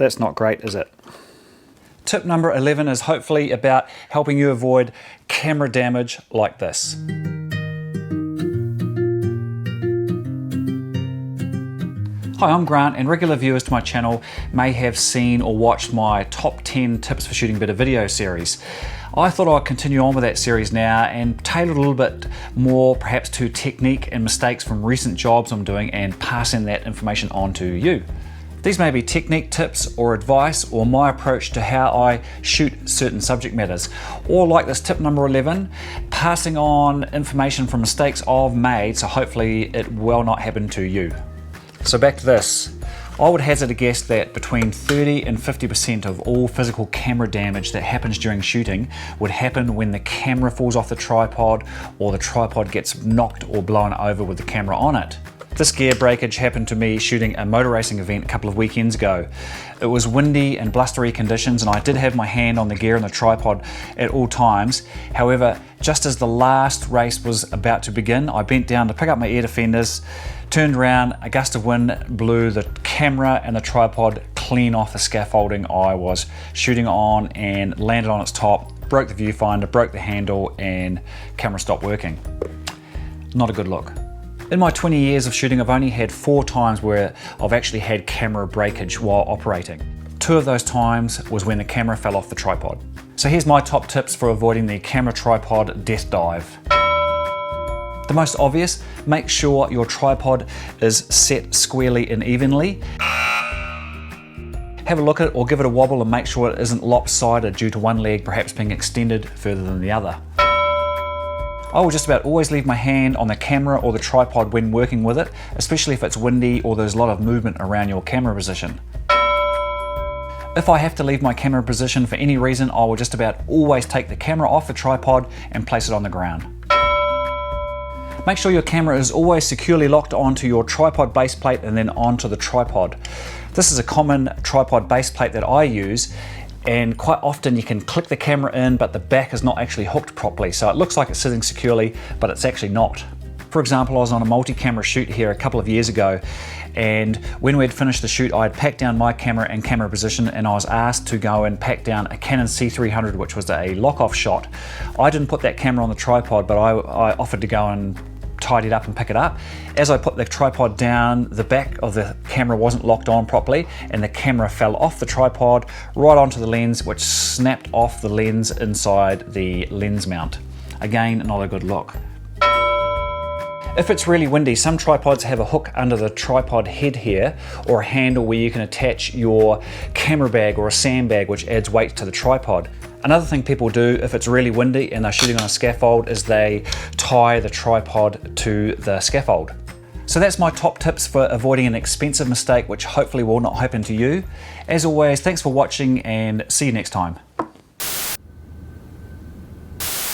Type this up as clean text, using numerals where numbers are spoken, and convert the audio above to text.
That's not great, is it? Tip number 11 is hopefully about helping you avoid camera damage like this. Hi, I'm Grant, and regular viewers to my channel may have seen or watched my top 10 tips for shooting better video series. I thought I'd continue on with that series now and tailor it a little bit more perhaps to technique and mistakes from recent jobs I'm doing and passing that information on to you. These may be technique tips or advice or my approach to how I shoot certain subject matters. Or like this tip number 11, passing on information from mistakes I've made, so hopefully it will not happen to you. So back to this. I would hazard a guess that between 30 and 50% of all physical camera damage that happens during shooting would happen when the camera falls off the tripod or the tripod gets knocked or blown over with the camera on it. This gear breakage happened to me shooting a motor racing event a couple of weekends ago. It was windy and blustery conditions, and I did have my hand on the gear and the tripod at all times. However, just as the last race was about to begin, I bent down to pick up my air defenders, turned around, a gust of wind blew the camera and the tripod clean off the scaffolding I was shooting on and landed on its top, broke the viewfinder, broke the handle, and camera stopped working. Not a good look. In my 20 years of shooting, I've only had 4 times where I've actually had camera breakage while operating. 2 of those times was when the camera fell off the tripod. So here's my top tips for avoiding the camera tripod death dive. The most obvious, make sure your tripod is set squarely and evenly. Have a look at it or give it a wobble and make sure it isn't lopsided due to one leg perhaps being extended further than the other. I will just about always leave my hand on the camera or the tripod when working with it, especially if it's windy or there's a lot of movement around your camera position. If I have to leave my camera position for any reason, I will just about always take the camera off the tripod and place it on the ground. Make sure your camera is always securely locked onto your tripod base plate and then onto the tripod. This is a common tripod base plate that I use, and quite often you can click the camera in but the back is not actually hooked properly, so it looks like it's sitting securely but it's actually not. For example, I was on a multi-camera shoot here a couple of years ago, and when we had finished the shoot I had packed down my camera and camera position, and I was asked to go and pack down a Canon C300, which was a lock-off shot. I didn't put that camera on the tripod, but I offered to go and tidy it up and pick it up. As I put the tripod down, the back of the camera wasn't locked on properly and the camera fell off the tripod right onto the lens, which snapped off the lens inside the lens mount. Again, not a good look. If it's really windy, some tripods have a hook under the tripod head here, or a handle where you can attach your camera bag or a sandbag, which adds weight to the tripod. Another thing people do if it's really windy and they're shooting on a scaffold is they tie the tripod to the scaffold. So that's my top tips for avoiding an expensive mistake which hopefully will not happen to you. As always, thanks for watching and see you next time.